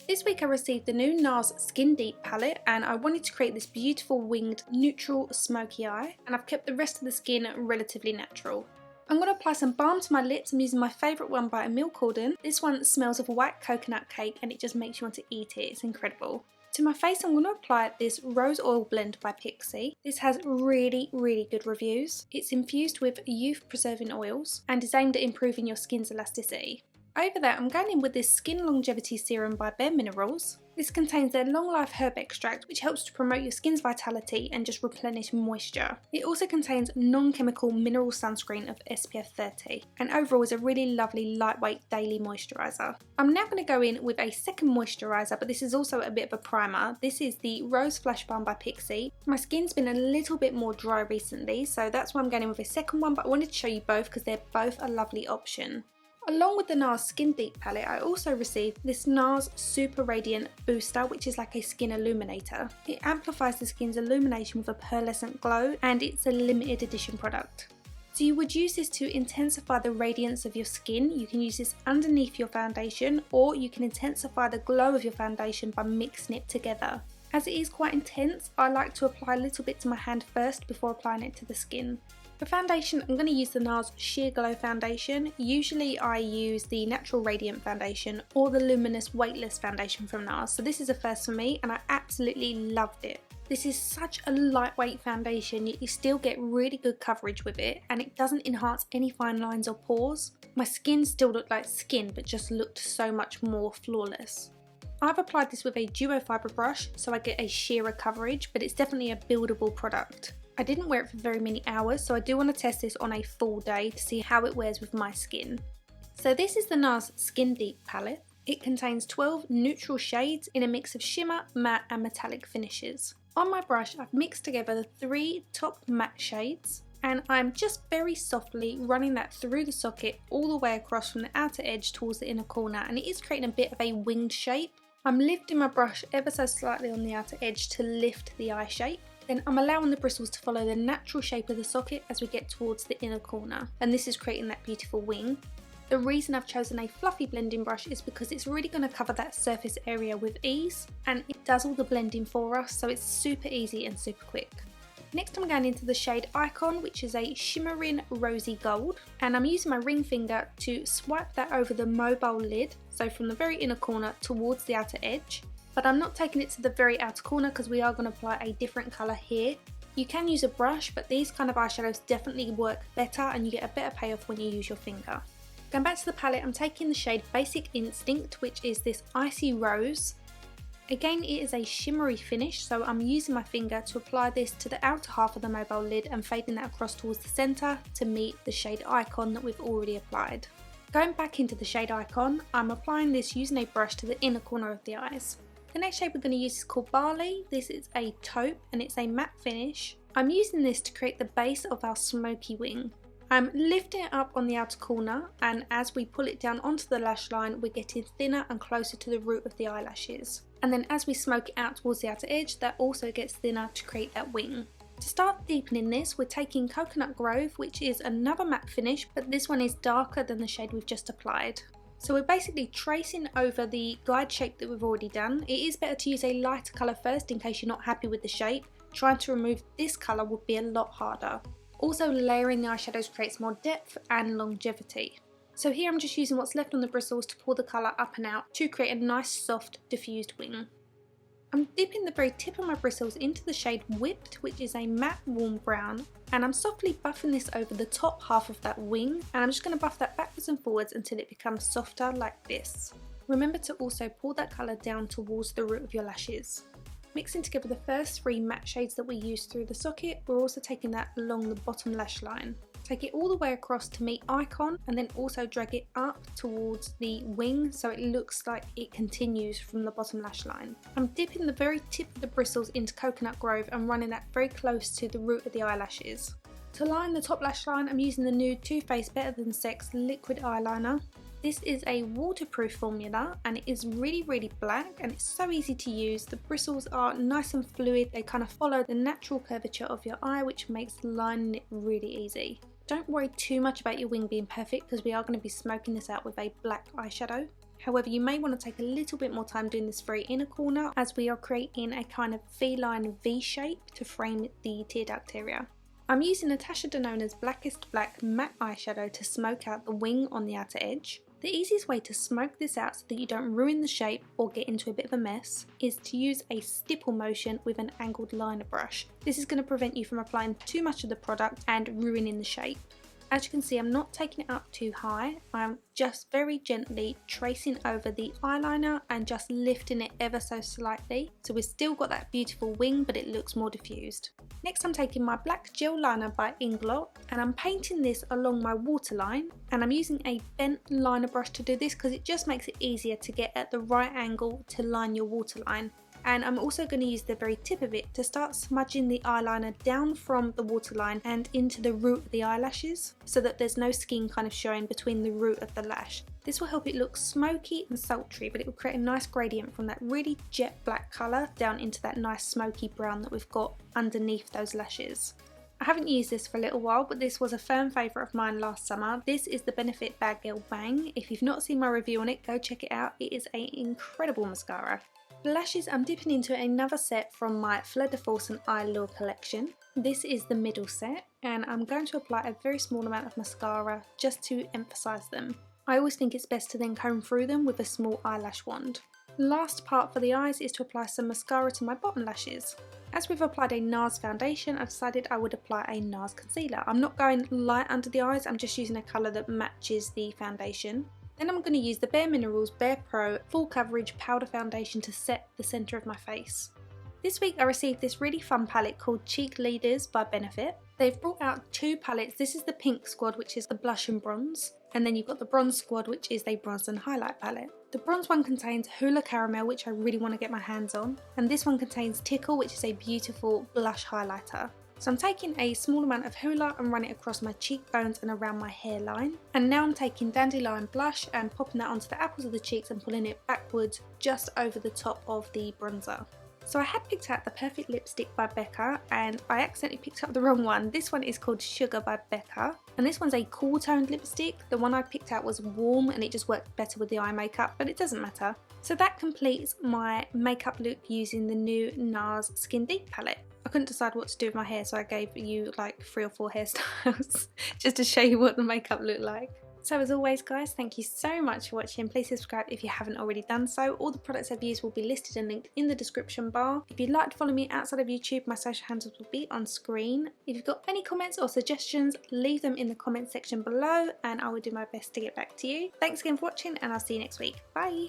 This week I received the new NARS Skin Deep palette and I wanted to create this beautiful winged neutral smoky eye, and I've kept the rest of the skin relatively natural. I'm going to apply some balm to my lips. I'm using my favourite one by Emile Corden. This one smells of white coconut cake and it just makes you want to eat it. It's incredible. To my face I'm going to apply this Rose Oil Blend by Pixi. This has really good reviews. It's infused with youth preserving oils and is aimed at improving your skin's elasticity. Over that, I'm going in with this Skin Longevity Serum by Bare Minerals. This contains their long life herb extract, which helps to promote your skin's vitality and just replenish moisture. It also contains non-chemical mineral sunscreen of SPF 30 and overall is a really lovely lightweight daily moisturiser. I'm now going to go in with a second moisturiser, but this is also a bit of a primer. This is the Rose Flash Balm by Pixi. My skin's been a little bit more dry recently, so that's why I'm going in with a second one, but I wanted to show you both because they're both a lovely option. Along with the NARS Skin Deep palette, I also received this NARS Super Radiant Booster, which is like a skin illuminator. It amplifies the skin's illumination with a pearlescent glow, and it's a limited edition product. So you would use this to intensify the radiance of your skin. You can use this underneath your foundation, or you can intensify the glow of your foundation by mixing it together. As it is quite intense, I like to apply a little bit to my hand first before applying it to the skin. For foundation, I'm going to use the NARS Sheer Glow foundation. Usually I use the Natural Radiant foundation or the Luminous Weightless foundation from NARS, so this is a first for me and I absolutely loved it. This is such a lightweight foundation, yet you still get really good coverage with it, and it doesn't enhance any fine lines or pores. My skin still looked like skin, but just looked so much more flawless. I've applied this with a duo fibre brush, so I get a sheerer coverage, but it's definitely a buildable product. I didn't wear it for very many hours, so I do want to test this on a full day to see how it wears with my skin. So this is the NARS Skin Deep palette. It contains 12 neutral shades in a mix of shimmer, matte and metallic finishes. On my brush I've mixed together the 3 top matte shades, and I'm just very softly running that through the socket all the way across from the outer edge towards the inner corner, and it is creating a bit of a winged shape. I'm lifting my brush ever so slightly on the outer edge to lift the eye shape. Then I'm allowing the bristles to follow the natural shape of the socket as we get towards the inner corner, and this is creating that beautiful wing. The reason I've chosen a fluffy blending brush is because it's really going to cover that surface area with ease, and it does all the blending for us, so it's super easy and super quick. Next I'm going into the shade Icon, which is a shimmering rosy gold, and I'm using my ring finger to swipe that over the mobile lid, so from the very inner corner towards the outer edge. But I'm not taking it to the very outer corner because we are going to apply a different colour here. You can use a brush, but these kind of eyeshadows definitely work better and you get a better payoff when you use your finger. Going back to the palette, I'm taking the shade Basic Instinct, which is this icy rose. Again, it is a shimmery finish, so I'm using my finger to apply this to the outer half of the mobile lid and fading that across towards the centre to meet the shade Icon that we've already applied. Going back into the shade Icon, I'm applying this using a brush to the inner corner of the eyes. The next shade we're going to use is called Barley. This is a taupe and it's a matte finish. I'm using this to create the base of our smoky wing. I'm lifting it up on the outer corner, and as we pull it down onto the lash line, we're getting thinner and closer to the root of the eyelashes. And then as we smoke it out towards the outer edge, that also gets thinner to create that wing. To start deepening this, we're taking Coconut Grove, which is another matte finish, but this one is darker than the shade we've just applied. So we're basically tracing over the guide shape that we've already done. It is better to use a lighter colour first in case you're not happy with the shape. Trying to remove this colour would be a lot harder. Also, layering the eyeshadows creates more depth and longevity. So here I'm just using what's left on the bristles to pull the colour up and out to create a nice soft diffused wing. I'm dipping the very tip of my bristles into the shade Whipped, which is a matte warm brown, and I'm softly buffing this over the top half of that wing, and I'm just going to buff that backwards and forwards until it becomes softer like this. Remember to also pull that colour down towards the root of your lashes. Mixing together the first 3 matte shades that we used through the socket, we're also taking that along the bottom lash line. Take it all the way across to meet Icon, and then also drag it up towards the wing so it looks like it continues from the bottom lash line. I'm dipping the very tip of the bristles into Coconut Grove and running that very close to the root of the eyelashes. To line the top lash line, I'm using the new Too Faced Better Than Sex liquid eyeliner. This is a waterproof formula and it is really black and it's so easy to use. The bristles are nice and fluid, they kind of follow the natural curvature of your eye, which makes lining it really easy. Don't worry too much about your wing being perfect because we are going to be smoking this out with a black eyeshadow. However, you may want to take a little bit more time doing this very inner corner, as we are creating a kind of feline V shape to frame the tear duct area. I'm using Natasha Denona's Blackest Black matte eyeshadow to smoke out the wing on the outer edge. The easiest way to smoke this out so that you don't ruin the shape or get into a bit of a mess is to use a stipple motion with an angled liner brush. This is going to prevent you from applying too much of the product and ruining the shape. As you can see, I'm not taking it up too high, I'm just very gently tracing over the eyeliner and just lifting it ever so slightly. So we've still got that beautiful wing, but it looks more diffused. Next, I'm taking my black gel liner by Inglot and I'm painting this along my waterline, and I'm using a bent liner brush to do this because it just makes it easier to get at the right angle to line your waterline. And I'm also going to use the very tip of it to start smudging the eyeliner down from the waterline and into the root of the eyelashes, so that there's no skin kind of showing between the root of the lash. This will help it look smoky and sultry, but it will create a nice gradient from that really jet black colour down into that nice smoky brown that we've got underneath those lashes. I haven't used this for a little while, but this was a firm favourite of mine last summer. This is the Benefit Bad Girl Bang. If you've not seen my review on it, go check it out. It is an incredible mascara. For lashes, I'm dipping into another set from my Fleur de Force and Eye Lure collection. This is the middle set, and I'm going to apply a very small amount of mascara just to emphasise them. I always think it's best to then comb through them with a small eyelash wand. Last part for the eyes is to apply some mascara to my bottom lashes. As we've applied a NARS foundation, I decided I would apply a NARS concealer. I'm not going light under the eyes, I'm just using a colour that matches the foundation. Then I'm going to use the Bare Minerals Bare Pro Full Coverage Powder Foundation to set the centre of my face. This week I received this really fun palette called Cheek Leaders by Benefit. They've brought out two palettes. This is the Pink Squad, which is the blush and bronze, and then you've got the Bronze Squad, which is the bronze and highlight palette. The bronze one contains Hoola Caramel, which I really want to get my hands on, and this one contains Tickle, which is a beautiful blush highlighter. So I'm taking a small amount of Hoola and running it across my cheekbones and around my hairline. And now I'm taking Dandelion Blush and popping that onto the apples of the cheeks and pulling it backwards just over the top of the bronzer. So I had picked out the Perfect Lipstick by Becca and I accidentally picked up the wrong one. This one is called Sugar by Becca, and this one's a cool toned lipstick. The one I picked out was warm and it just worked better with the eye makeup, but it doesn't matter. So that completes my makeup look using the new NARS Skin Deep palette. I couldn't decide what to do with my hair, so I gave you like 3 or 4 hairstyles just to show you what the makeup looked like. So as always guys, thank you so much for watching. Please subscribe if you haven't already done so. All the products I've used will be listed and linked in the description bar. If you'd like to follow me outside of YouTube, my social handles will be on screen. If you've got any comments or suggestions, leave them in the comment section below and I will do my best to get back to you. Thanks again for watching and I'll see you next week. Bye!